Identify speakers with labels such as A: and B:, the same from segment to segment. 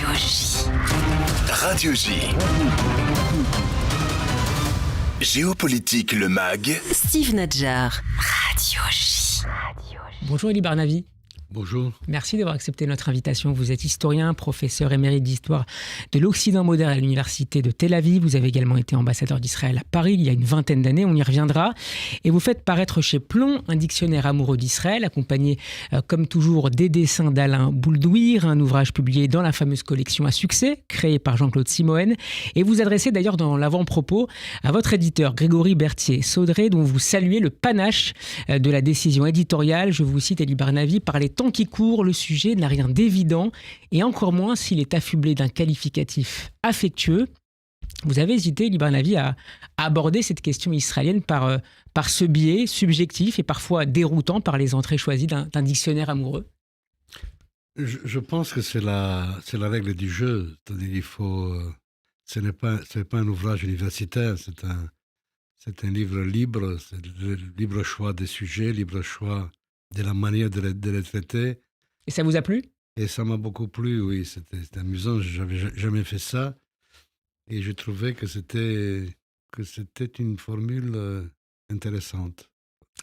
A: Radio J. Géopolitique, le MAG.
B: Steve Nadjar. Radio J.
C: Bonjour Elie Barnavi.
D: Bonjour.
C: Merci d'avoir accepté notre invitation. Vous êtes historien, professeur émérite d'histoire de l'Occident moderne à l'université de Tel Aviv. Vous avez également été ambassadeur d'Israël à Paris il y a une vingtaine d'années, on y reviendra. Et vous faites paraître chez Plomb un dictionnaire amoureux d'Israël, accompagné comme toujours des dessins d'Alain Bouldouir, un ouvrage publié dans la fameuse collection à succès, créée par Jean-Claude Simoen. Et vous adressez d'ailleurs dans l'avant-propos à votre éditeur Grégory Berthier-Saudré, dont vous saluez le panache de la décision éditoriale. Je vous cite Elie Barnavi, par les temps qui courent, le sujet n'a rien d'évident, et encore moins s'il est affublé d'un qualificatif affectueux. Vous avez hésité, Elie Barnavi, à aborder cette question israélienne par ce biais subjectif et parfois déroutant par les entrées choisies d'un dictionnaire amoureux.
D: Je pense que c'est la règle du jeu. C'est-à-dire, ce n'est pas un ouvrage universitaire, c'est un livre libre, c'est le libre choix des sujets, libre choix de la manière de les traiter.
C: Et ça vous a plu ?
D: Et ça m'a beaucoup plu, oui. C'était amusant, je n'avais jamais fait ça. Et je trouvais que c'était une formule intéressante.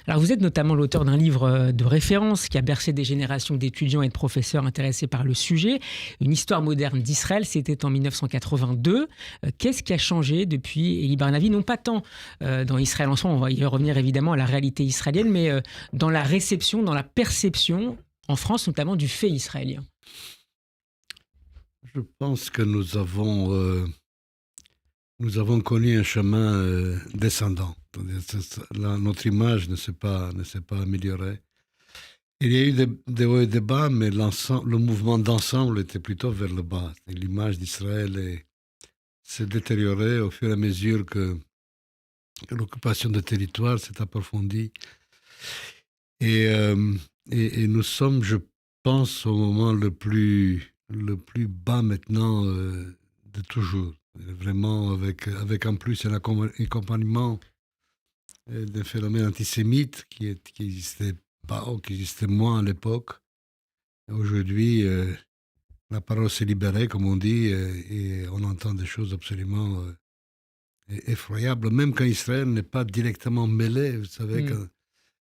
C: Alors vous êtes notamment l'auteur d'un livre de référence qui a bercé des générations d'étudiants et de professeurs intéressés par le sujet. Une histoire moderne d'Israël, c'était en 1982. Qu'est-ce qui a changé depuis Elie Barnavi ? Non pas tant dans Israël en soi, on va y revenir évidemment à la réalité israélienne, mais dans la réception, dans la perception, en France notamment, du fait israélien.
D: Je pense que nous avons connu un chemin descendant. Notre image ne s'est pas améliorée. Il y a eu des hauts et des bas, mais le mouvement d'ensemble était plutôt vers le bas. Et l'image d'Israël s'est détériorée au fur et à mesure que l'occupation de territoire s'est approfondie. Et nous sommes, je pense, au moment le plus bas maintenant de toujours. Vraiment, avec en plus un accompagnement d'un phénomène antisémite qui existait pas, ou qui existait moins à l'époque. Aujourd'hui, la parole s'est libérée, comme on dit, et on entend des choses absolument effroyables, même quand Israël n'est pas directement mêlé. Vous savez,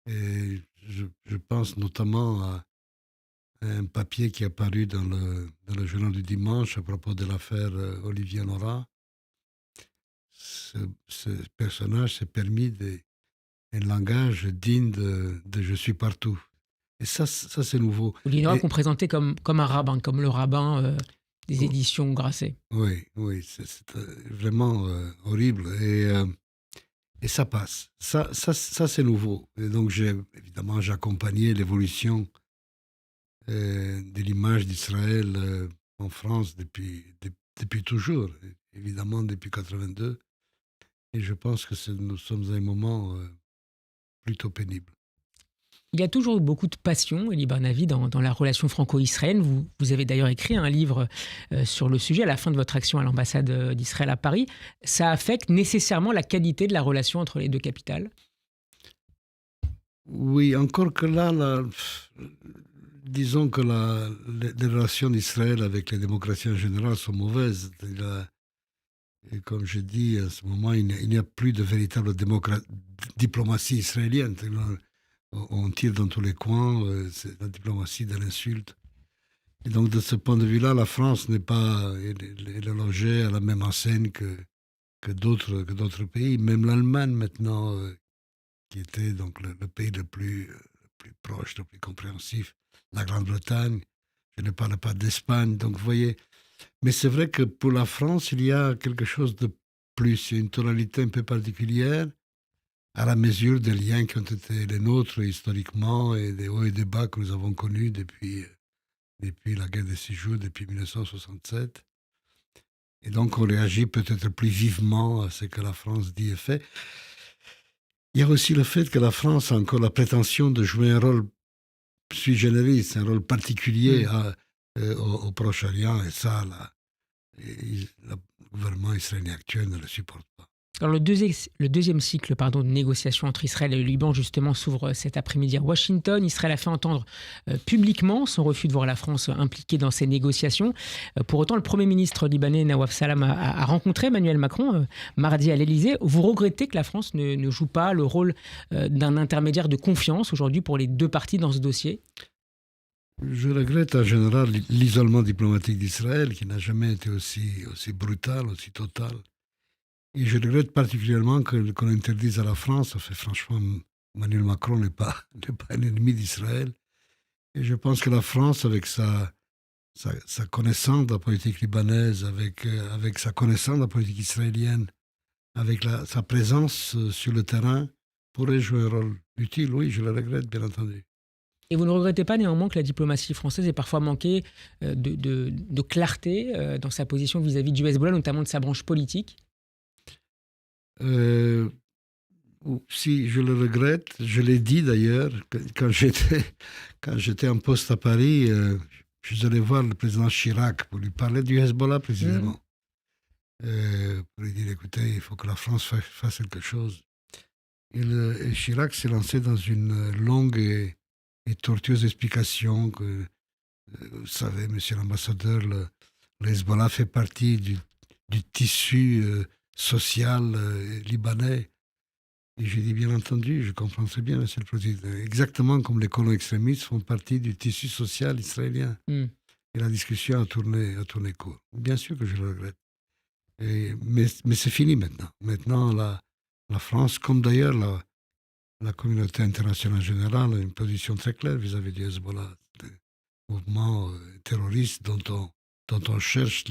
D: je pense notamment à un papier qui est apparu dans le journal du dimanche à propos de l'affaire Olivier Nora. Ce personnage s'est permis un langage digne de «je suis partout». Et ça c'est nouveau.
C: Olivier Nora qu'on présentait comme un rabbin, comme le rabbin des éditions Grasset.
D: Oui, c'est vraiment horrible. Et ça passe. Ça c'est nouveau. Et donc, j'ai accompagné l'évolution de l'image d'Israël en France depuis toujours, évidemment depuis 82. Et je pense que nous sommes à un moment plutôt pénible.
C: Il y a toujours eu beaucoup de passion, Elie Barnavi, dans la relation franco-israélienne. Vous avez d'ailleurs écrit un livre sur le sujet à la fin de votre action à l'ambassade d'Israël à Paris. Ça affecte nécessairement la qualité de la relation entre les deux capitales ?
D: Oui, encore que là, disons que les relations d'Israël avec les démocraties en général sont mauvaises. Et comme je dis, à ce moment, il n'y a plus de véritable diplomatie israélienne. On tire dans tous les coins, c'est la diplomatie de l'insulte. Et donc, de ce point de vue-là, la France n'est pas logée à la même enseigne que d'autres pays. Même l'Allemagne, maintenant, qui était donc le pays le plus proche, le plus compréhensif, la Grande-Bretagne. Je ne parle pas d'Espagne, donc vous voyez. Mais c'est vrai que pour la France, il y a quelque chose de plus. Il y a une tonalité un peu particulière à la mesure des liens qui ont été les nôtres historiquement et des hauts et des bas que nous avons connus depuis la guerre des 6 jours, depuis 1967. Et donc on réagit peut-être plus vivement à ce que la France dit et fait. Il y a aussi le fait que la France a encore la prétention de jouer un rôle sui generis, un rôle particulier au Proche-Orient, et ça, le gouvernement israélien actuel ne le supporte pas.
C: Alors le deuxième cycle de négociations entre Israël et le Liban justement s'ouvre cet après-midi à Washington. Israël a fait entendre publiquement son refus de voir la France impliquée dans ces négociations. Pour autant, le Premier ministre libanais Nawaf Salam a rencontré Emmanuel Macron mardi à l'Élysée. Vous regrettez que la France ne joue pas le rôle d'un intermédiaire de confiance aujourd'hui pour les deux parties dans ce dossier ?
D: Je regrette en général l'isolement diplomatique d'Israël qui n'a jamais été aussi brutal, aussi total. Et je regrette particulièrement qu'on interdise à la France. Franchement, Emmanuel Macron n'est pas un ennemi d'Israël. Et je pense que la France, avec sa connaissance de la politique libanaise, avec sa connaissance de la politique israélienne, avec sa présence sur le terrain, pourrait jouer un rôle utile. Oui, je le regrette, bien entendu.
C: Et vous ne regrettez pas néanmoins que la diplomatie française ait parfois manqué de clarté dans sa position vis-à-vis du Hezbollah, notamment de sa branche politique ?
D: Si je le regrette, je l'ai dit d'ailleurs, quand j'étais en poste à Paris, je suis allé voir le président Chirac pour lui parler du Hezbollah précisément. Pour lui dire, écoutez, il faut que la France fasse quelque chose. Et Chirac s'est lancé dans une longue et tortueuse explication que, vous savez, monsieur l'ambassadeur, le Hezbollah fait partie du tissu social libanais. Et j'ai dit, bien entendu, je comprends très bien, monsieur le président. Exactement comme les colons extrémistes font partie du tissu social israélien. Et la discussion a tourné court. Bien sûr que je le regrette. Mais c'est fini maintenant. Maintenant, la France, comme d'ailleurs la communauté internationale en général, a une position très claire vis-à-vis du Hezbollah, des mouvements terroristes dont on cherche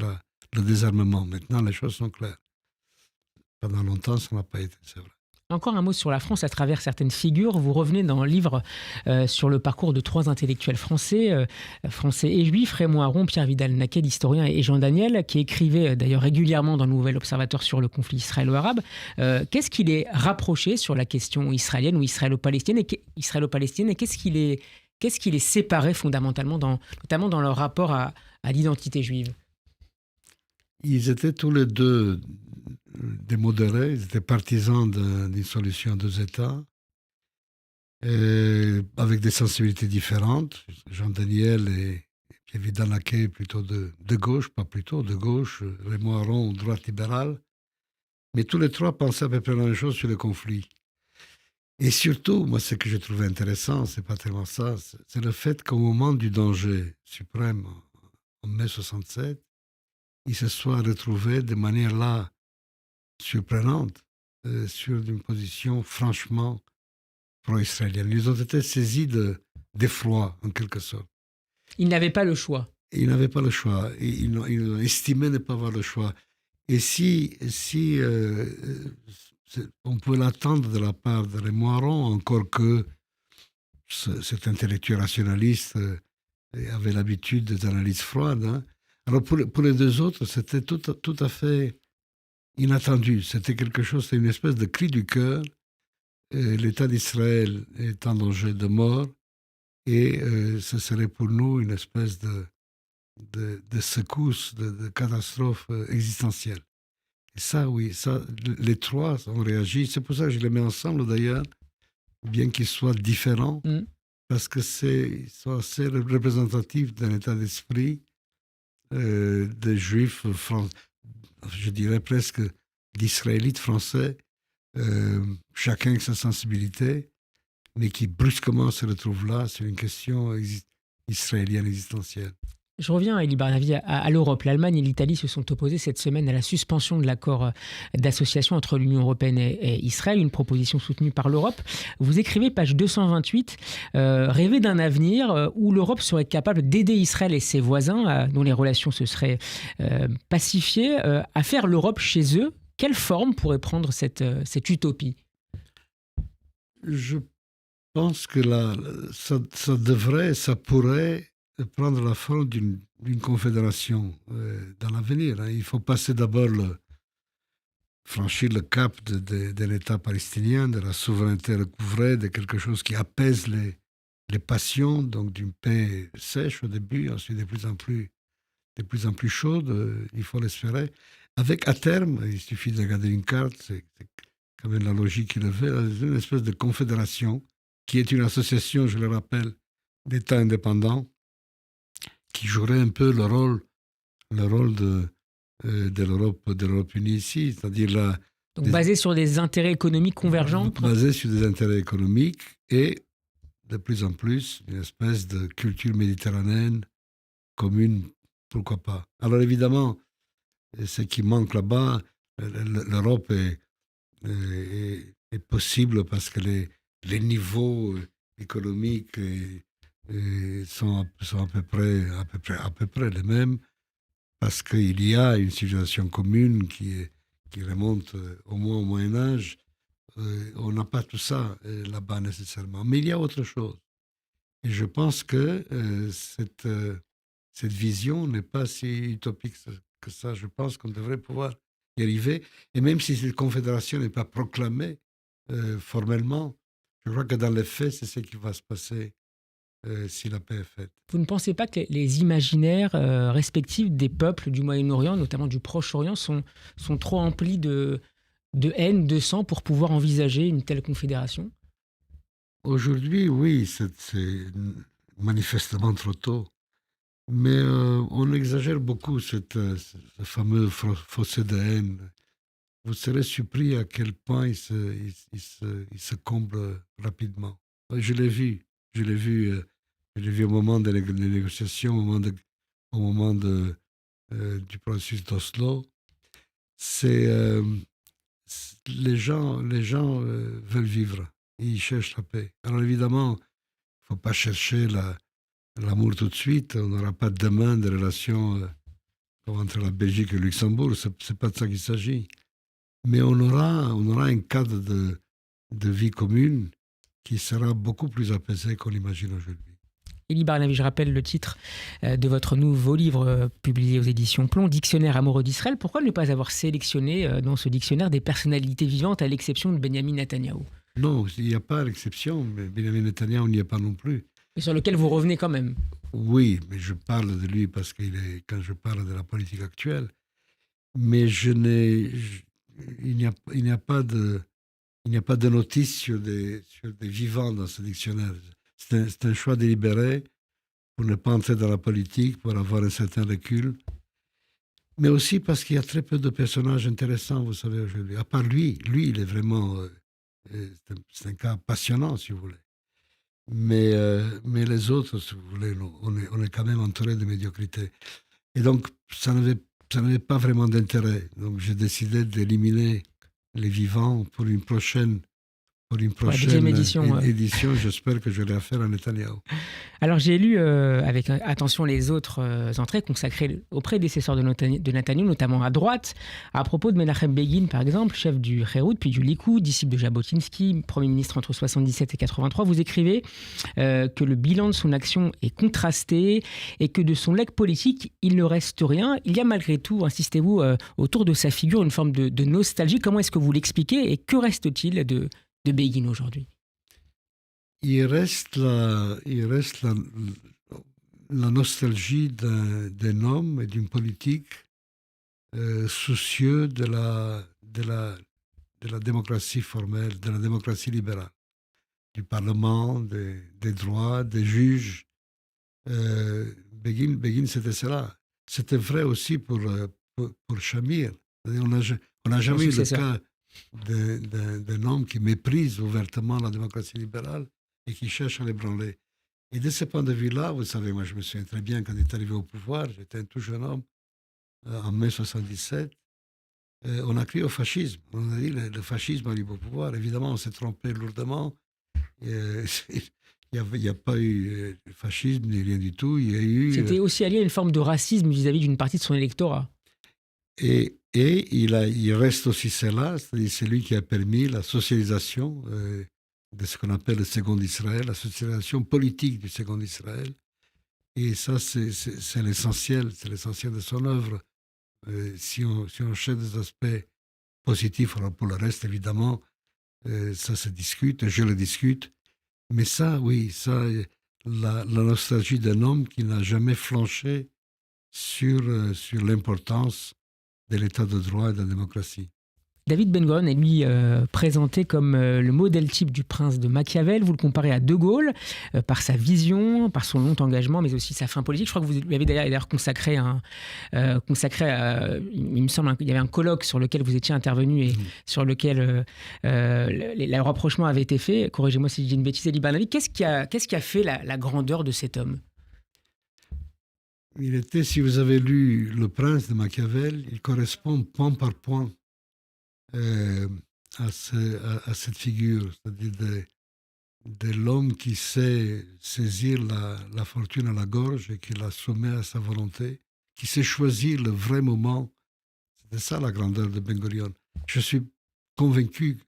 D: le désarmement. Maintenant, les choses sont claires. Pendant longtemps, ça n'a pas été, c'est vrai.
C: Encore un mot sur la France à travers certaines figures. Vous revenez dans le livre sur le parcours de trois intellectuels français et juifs, Raymond Aron, Pierre Vidal-Naquet, historien, et Jean Daniel, qui écrivait d'ailleurs régulièrement dans le Nouvel Observateur sur le conflit israélo-arabe. Qu'est-ce qui les rapprochait sur la question israélienne ou israélo-palestinienne et qu'est-ce qui les séparait fondamentalement, notamment dans leur rapport à l'identité juive ?
D: Ils étaient tous les deux des modérés, ils étaient partisans d'une solution à deux États, avec des sensibilités différentes. Jean Daniel et Pierre Vidal-Naquet plutôt de gauche, de gauche, Raymond Aron, droite libérale. Mais tous les trois pensaient à peu près la même chose sur le conflit. Et surtout, moi, ce que je trouvais intéressant, c'est pas tellement ça, c'est le fait qu'au moment du danger suprême, en mai 67, ils se soient retrouvés de manière là surprenante sur une position franchement pro-israélienne. Ils ont été saisis d'effroi, en quelque sorte.
C: Ils n'avaient pas le choix.
D: Ils n'avaient pas le choix. Ils ont estimé ne pas avoir le choix. Et si on pouvait l'attendre de la part de Raymond Aron, encore que cet intellectuel rationaliste avait l'habitude des analyses froides, hein. Alors pour les deux autres, c'était tout à fait inattendu. C'était quelque chose, c'était une espèce de cri du cœur. L'État d'Israël est en danger de mort et ce serait pour nous une espèce de secousse, de catastrophe existentielle. Et ça, oui, les trois ont réagi. C'est pour ça que je les mets ensemble d'ailleurs, bien qu'ils soient différents, parce que ils sont assez représentatifs d'un état d'esprit des juifs français, je dirais presque d'israélites français, chacun avec sa sensibilité, mais qui brusquement se retrouvent là sur une question israélienne existentielle.
C: Je reviens, Elie Barnavi, à l'Europe. L'Allemagne et l'Italie se sont opposées cette semaine à la suspension de l'accord d'association entre l'Union européenne et Israël, une proposition soutenue par l'Europe. Vous écrivez, page 228, rêver d'un avenir où l'Europe serait capable d'aider Israël et ses voisins, dont les relations se seraient pacifiées, à faire l'Europe chez eux. Quelle forme pourrait prendre cette utopie ?
D: Je pense que ça pourrait prendre la forme d'une confédération dans l'avenir. Hein. Il faut passer d'abord franchir le cap d'un État palestinien, de la souveraineté recouvrée, de quelque chose qui apaise les passions, donc d'une paix sèche au début, ensuite de plus en plus de plus en plus chaude, il faut l'espérer. Avec, à terme, il suffit de regarder une carte, c'est quand même la logique qu'il le fait, une espèce de confédération qui est une association, je le rappelle, d'États indépendants qui jouerait un peu le rôle de l'Europe unie ici, c'est-à-dire
C: Donc basé sur des intérêts économiques convergents.
D: basé sur des intérêts économiques et de plus en plus une espèce de culture méditerranéenne commune, pourquoi pas. Alors évidemment, ce qui manque là-bas, l'Europe est possible parce que les niveaux économiques sont à peu près les mêmes, parce qu'il y a une civilisation commune qui remonte au moins au Moyen-Âge. On n'a pas tout ça là-bas nécessairement, mais il y a autre chose. Et je pense que cette vision n'est pas si utopique que ça. Je pense qu'on devrait pouvoir y arriver. Et même si cette confédération n'est pas proclamée formellement, je crois que dans les faits, c'est ce qui va se passer si la paix est faite.
C: Vous ne pensez pas que les imaginaires respectifs des peuples du Moyen-Orient, notamment du Proche-Orient, sont trop emplis de haine, de sang pour pouvoir envisager une telle confédération?
D: Aujourd'hui, oui, c'est manifestement trop tôt. Mais on exagère beaucoup ce fameux fossé de haine. Vous serez surpris à quel point il se comble rapidement. Je l'ai vu. Je l'ai vu au moment des négociations, au moment du processus d'Oslo. Les gens veulent vivre. Ils cherchent la paix. Alors évidemment, il ne faut pas chercher l'amour tout de suite. On n'aura pas demain de relations comme entre la Belgique et le Luxembourg. Ce n'est pas de ça qu'il s'agit. Mais on aura un cadre de vie commune qui sera beaucoup plus apaisé qu'on l'imagine aujourd'hui.
C: Elie Barnaby, je rappelle le titre de votre nouveau livre publié aux éditions Plomb, Dictionnaire amoureux d'Israël. Pourquoi ne pas avoir sélectionné dans ce dictionnaire des personnalités vivantes à l'exception de Benjamin Netanyahou?
D: Non, il n'y a pas l'exception, mais Benjamin Netanyahou n'y est pas non plus.
C: Et sur lequel vous revenez quand même?
D: Oui, mais je parle de lui parce quand je parle de la politique actuelle. Mais il n'y a pas de notice sur des vivants dans ce dictionnaire. C'est un choix délibéré pour ne pas entrer dans la politique, pour avoir un certain recul. Mais aussi parce qu'il y a très peu de personnages intéressants, vous savez, aujourd'hui. À part lui, il est vraiment... c'est un cas passionnant, si vous voulez. Mais les autres, si vous voulez, on est quand même entouré de médiocrité. Et donc, ça n'avait pas vraiment d'intérêt. Donc, j'ai décidé d'éliminer les vivants pour une prochaine édition. J'espère que je vais la faire à Netanyahou.
C: Alors, j'ai lu avec attention les autres entrées consacrées aux prédécesseurs de Netanyahou, notamment à droite, à propos de Menachem Begin, par exemple, chef du Herout, puis du Likoud, disciple de Jabotinsky, Premier ministre entre 77 et 83. Vous écrivez que le bilan de son action est contrasté et que de son legs politique, il ne reste rien. Il y a malgré tout, insistez-vous, autour de sa figure, une forme de nostalgie. Comment est-ce que vous l'expliquez et que reste-t-il de Begin aujourd'hui?
D: Il reste la nostalgie d'un homme et d'une politique soucieux de la démocratie formelle, de la démocratie libérale, du Parlement, des droits, des juges. Begin, c'était cela. C'était vrai aussi pour Shamir. On n'a jamais eu le cas d'un homme qui méprise ouvertement la démocratie libérale et qui cherche à l'ébranler. Et de ce point de vue-là, vous savez, moi je me souviens très bien quand il est arrivé au pouvoir, j'étais un tout jeune homme, en mai 77, on a crié au fascisme. On a dit le fascisme arrive au pouvoir. Évidemment, on s'est trompé lourdement. Il n'y a pas eu de fascisme ni rien du tout.
C: C'était aussi allié à une forme de racisme vis-à-vis d'une partie de son électorat.
D: Et il reste aussi cela, c'est-à-dire c'est lui qui a permis la socialisation de ce qu'on appelle le Second Israël, la socialisation politique du Second Israël. Et ça, c'est l'essentiel de son œuvre. Si on cherche des aspects positifs, alors pour le reste, évidemment, ça se discute, je le discute. Mais ça, oui, la nostalgie d'un homme qui n'a jamais flanché sur l'importance de l'état de droit et de la démocratie.
C: David Ben-Gurion est lui présenté comme le modèle type du prince de Machiavel. Vous le comparez à De Gaulle par sa vision, par son long engagement, mais aussi sa fin politique. Je crois que vous lui avez d'ailleurs consacré il me semble, il y avait un colloque sur lequel vous étiez intervenu et sur lequel les rapprochements avaient été faits. Corrigez-moi si je dis une bêtise, Elie Barnavi. Qu'est-ce qui a fait la grandeur de cet homme?
D: Il était, si vous avez lu Le Prince de Machiavel, il correspond point par point à cette figure, c'est-à-dire de l'homme qui sait saisir la fortune à la gorge et qui la soumet à sa volonté, qui sait choisir le vrai moment. C'était ça la grandeur de Ben-Gurion. Je suis convaincu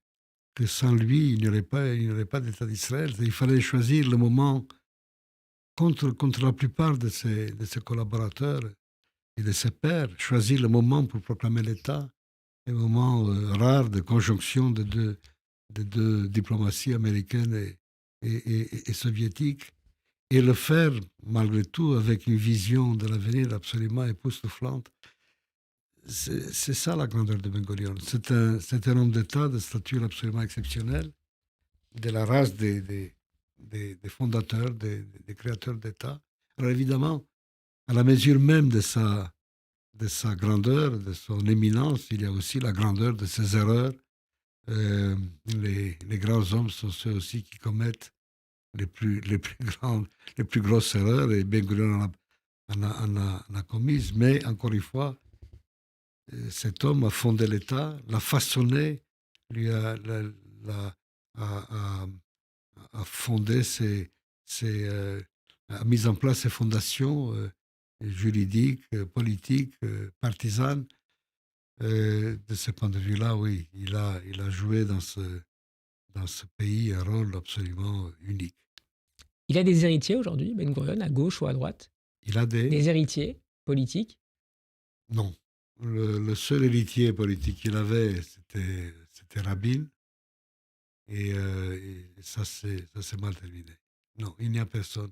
D: que sans lui, il n'y aurait pas d'État d'Israël. Il fallait choisir le moment contre la plupart de ses collaborateurs et de ses pairs, choisir le moment pour proclamer l'État, un moment rare de conjonction de deux diplomaties américaines et soviétiques, et le faire malgré tout avec une vision de l'avenir absolument époustouflante. C'est ça la grandeur de Ben-Gurion. C'est un homme d'État de stature absolument exceptionnelle, de la race des fondateurs, des créateurs d'État. Alors évidemment, à la mesure même de sa grandeur, de son éminence, il y a aussi la grandeur de ses erreurs. Les grands hommes sont ceux aussi qui commettent les plus grosses erreurs, et Ben-Gurion en a commises. Mais encore une fois, cet homme a fondé l'État, l'a façonné, lui a fondé a mis en place ses fondations juridiques, politiques, partisanes. De ce point de vue-là, oui, il a joué dans ce pays un rôle absolument unique.
C: Il a des héritiers aujourd'hui, Ben-Gurion, à gauche ou à droite?
D: Il a
C: des héritiers politiques?
D: Non. Le seul héritier politique qu'il avait, c'était Rabin. Et ça s'est mal terminé. Non, il n'y a personne.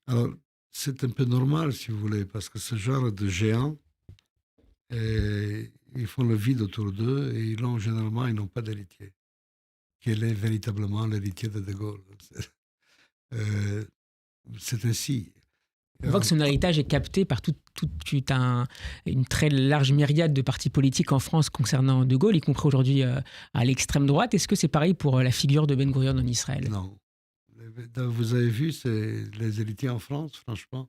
D: Alors, c'est un peu normal, si vous voulez, parce que ce genre de géants, ils font le vide autour d'eux et généralement, ils n'ont pas d'héritier. Quel est véritablement l'héritier de Gaulle? C'est ainsi.
C: On voit que son héritage est capté par une très large myriade de partis politiques en France concernant De Gaulle, y compris aujourd'hui à l'extrême droite. Est-ce que c'est pareil pour la figure de Ben-Gurion en Israël?
D: Non. Vous avez vu les héritiers en France, franchement,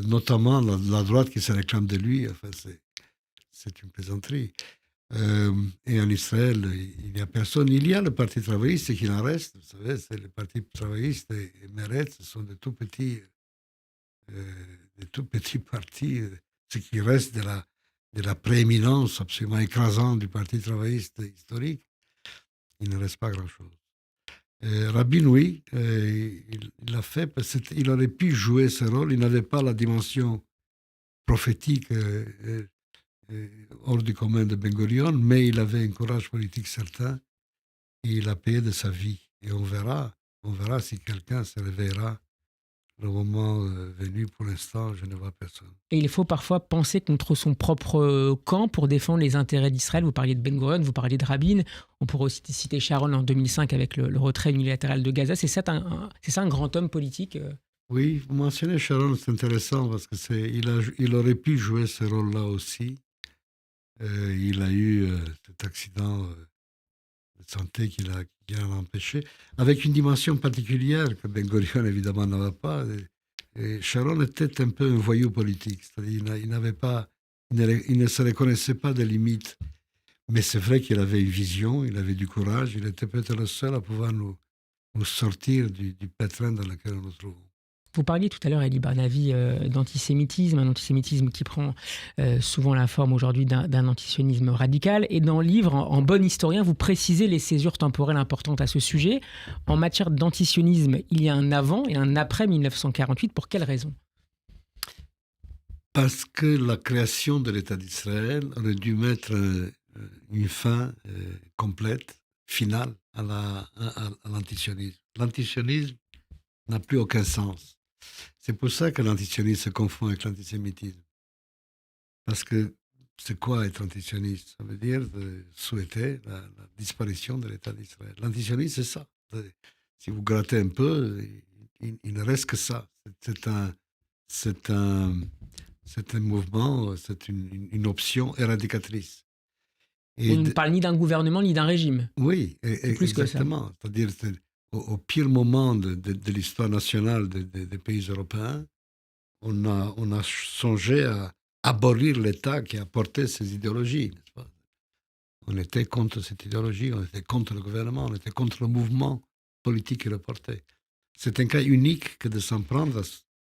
D: notamment la droite qui se réclame de lui. Enfin, c'est une plaisanterie. Et en Israël, il n'y a personne. Il y a le Parti travailliste qu'il en reste. Vous savez, c'est le Parti travailliste et Meretz, ce sont des tout petits partis, ce qui reste de la prééminence absolument écrasante du Parti travailliste historique. Il ne reste pas grand-chose. Rabin, oui, il l'a fait parce qu'il aurait pu jouer ce rôle. Il n'avait pas la dimension prophétique hors du commun de Ben-Gurion, mais il avait un courage politique certain et il a payé de sa vie. Et on verra si quelqu'un se réveillera le moment venu. Pour l'instant, je ne vois personne.
C: Et il faut parfois penser contre son propre camp pour défendre les intérêts d'Israël. Vous parliez de Ben-Gurion, vous parliez de Rabin. On pourrait aussi citer Sharon en 2005 avec le retrait unilatéral de Gaza. C'est ça un grand homme politique?
D: Oui, vous mentionnez Sharon, c'est intéressant parce que il aurait pu jouer ce rôle-là aussi. Il a eu cet accident de santé qui l'a empêché, avec une dimension particulière que Ben-Gurion évidemment n'avait pas. Et Sharon était un peu un voyou politique, c'est-à-dire il ne se reconnaissait pas de limites. Mais c'est vrai qu'il avait une vision, il avait du courage, il était peut-être le seul à pouvoir nous sortir du pétrin dans lequel nous nous trouvons.
C: Vous parliez tout à l'heure, Elie Barnavi, d'antisémitisme, un antisémitisme qui prend souvent la forme aujourd'hui d'un antisionisme radical. Et dans le livre, en bon historien, vous précisez les césures temporelles importantes à ce sujet. En matière d'antisionisme, il y a un avant et un après 1948. Pour quelles raisons?
D: Parce que la création de l'État d'Israël aurait dû mettre une fin complète, finale, à l'antisionisme. L'antisionisme n'a plus aucun sens. C'est pour ça que l'antisionisme se confond avec l'antisémitisme. Parce que c'est quoi être antisioniste? Ça veut dire de souhaiter la disparition de l'État d'Israël. L'antisionisme, c'est ça. Si vous grattez un peu, il ne reste que ça. C'est un mouvement, c'est une option éradicatrice.
C: On ne parle ni d'un gouvernement ni d'un régime.
D: Oui,
C: plus que ça.
D: exactement. C'est-à-dire au pire moment de l'histoire nationale des pays européens, on a songé à abolir l'État qui a porté ces idéologies. N'est-ce pas? On était contre cette idéologie, on était contre le gouvernement, on était contre le mouvement politique qui le portait. C'est un cas unique que de s'en prendre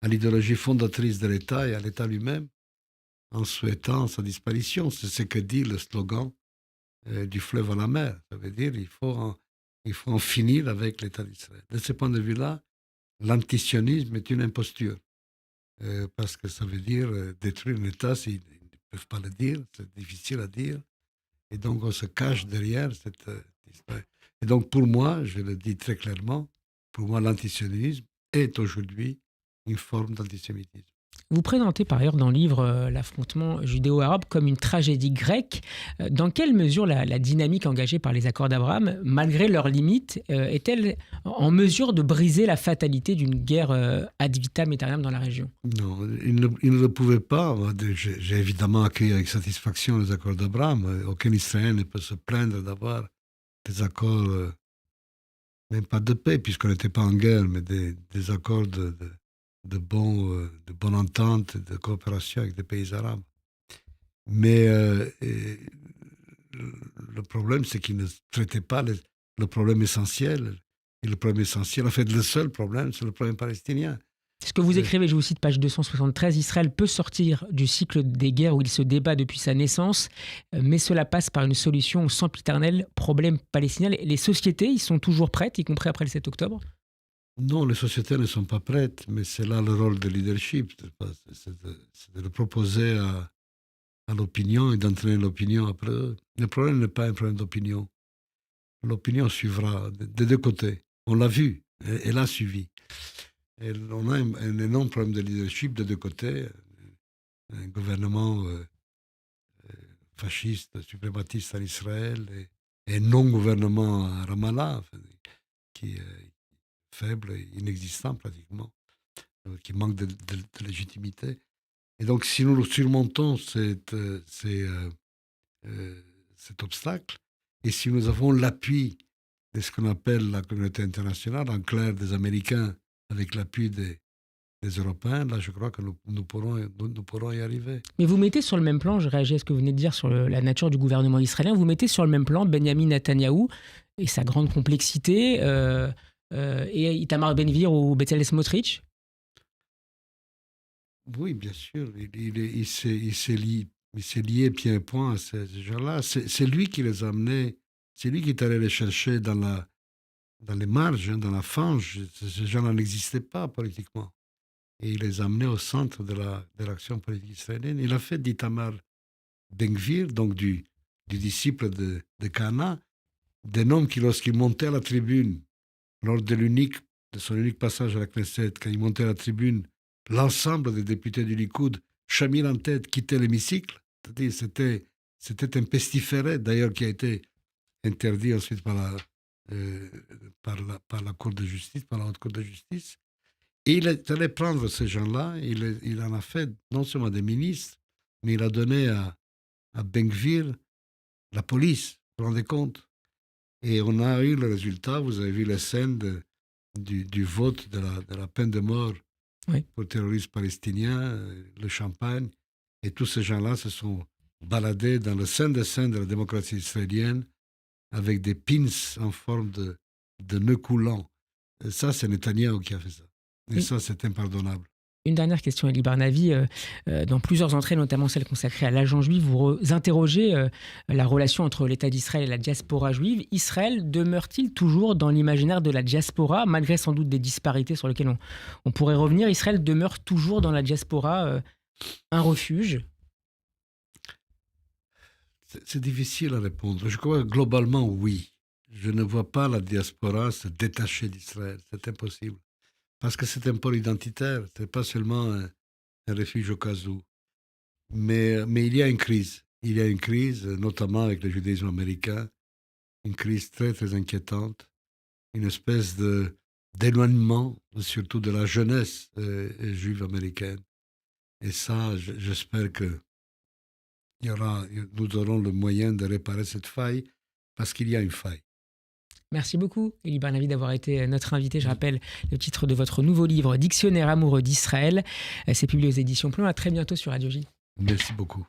D: à l'idéologie fondatrice de l'État et à l'État lui-même en souhaitant sa disparition. C'est ce que dit le slogan du fleuve à la mer. Ça veut dire qu'il faut en finir avec l'État d'Israël. De ce point de vue-là, l'antisionisme est une imposture. Parce que ça veut dire détruire l'État, ils ne peuvent pas le dire, c'est difficile à dire. Et donc, on se cache derrière cette histoire. Et donc, pour moi, je le dis très clairement, pour moi, l'antisionisme est aujourd'hui une forme d'antisémitisme.
C: Vous présentez par ailleurs dans le livre l'affrontement judéo-arabe comme une tragédie grecque. Dans quelle mesure la dynamique engagée par les accords d'Abraham, malgré leurs limites, est-elle en mesure de briser la fatalité d'une guerre ad vitam aeternam dans la région?
D: Non, il ne le pouvait pas. J'ai évidemment accueilli avec satisfaction les accords d'Abraham. Aucun Israélien ne peut se plaindre d'avoir des accords, même pas de paix, puisqu'on n'était pas en guerre, mais des accords de bonne entente, de coopération avec des pays arabes. Mais le problème, c'est qu'ils ne traitaient pas le problème essentiel. Et le problème essentiel, en fait, le seul problème, c'est le problème palestinien.
C: Ce que vous écrivez, je vous cite page 273, Israël peut sortir du cycle des guerres où il se débat depuis sa naissance, mais cela passe par une solution au sempiternel problème palestinien. Les sociétés, ils sont toujours prêtes, y compris après le 7 octobre?
D: Non, les sociétés ne sont pas prêtes, mais c'est là le rôle de leadership, c'est de le proposer à l'opinion et d'entraîner l'opinion après eux. Le problème n'est pas un problème d'opinion. L'opinion suivra des deux côtés. On l'a vu, elle a suivi. Et on a un énorme problème de leadership des deux côtés. Un gouvernement fasciste, suprématiste en Israël et un non-gouvernement à Ramallah, qui est faible, inexistant pratiquement, qui manque de légitimité. Et donc, si nous surmontons cet obstacle, et si nous avons l'appui de ce qu'on appelle la communauté internationale, en clair des Américains, avec l'appui des Européens, là, je crois que nous pourrons y arriver.
C: Mais vous mettez sur le même plan, je réagis à ce que vous venez de dire sur la nature du gouvernement israélien, vous mettez sur le même plan Benjamin Netanyahou et sa grande complexité, et Itamar Ben-Gvir ou Bezalel Smotrich?
D: Oui, bien sûr. Il s'est lié pied et poing à ces gens-là. C'est lui qui les a amenés, c'est lui qui est allé les chercher dans les marges, dans la fange. Ces gens-là n'existaient pas politiquement. Et il les a amenés au centre de l'action politique israélienne. Il a fait d'Itamar Ben-Gvir, donc du disciple de Kahana, d'un homme qui, lorsqu'il montait à la tribune, lors de son unique passage à la Knesset, quand il montait à la tribune, l'ensemble des députés du Likoud, Shamir en tête, quittaient l'hémicycle. C'est-à-dire, c'était un pestiféré, d'ailleurs, qui a été interdit ensuite par la Cour de justice, par la Haute Cour de justice. Et il est allé prendre ces gens-là, il en a fait non seulement des ministres, mais il a donné à Ben-Gvir la police, vous vous rendez compte? Et on a eu le résultat, vous avez vu les scènes du vote de la peine de mort, oui, pour terroristes palestiniens, le champagne, et tous ces gens-là se sont baladés dans le sein des scènes de la démocratie israélienne avec des pins en forme de nœuds coulants. Et ça, c'est Netanyahou qui a fait ça. Et oui, ça, c'est impardonnable.
C: Une dernière question, Elie Barnavi. Dans plusieurs entrées, notamment celle consacrée à l'agent juif, vous interrogez la relation entre l'État d'Israël et la diaspora juive. Israël demeure-t-il toujours dans l'imaginaire de la diaspora, malgré sans doute des disparités sur lesquelles on pourrait revenir? Israël demeure toujours dans la diaspora un refuge?
D: C'est difficile à répondre. Je crois que globalement, oui. Je ne vois pas la diaspora se détacher d'Israël. C'est impossible. parce que c'est un pôle identitaire, ce n'est pas seulement un refuge au cas où. Mais il y a une crise. Il y a une crise, notamment avec le judaïsme américain, une crise très, très inquiétante, une espèce d'éloignement, surtout de la jeunesse juive américaine. Et ça, j'espère que nous aurons le moyen de réparer cette faille, parce qu'il y a une faille.
C: Merci beaucoup, Elie Barnavi, d'avoir été notre invité. Je rappelle le titre de votre nouveau livre, Dictionnaire amoureux d'Israël. C'est publié aux éditions Plomb. À très bientôt sur Radio J.
D: Merci beaucoup.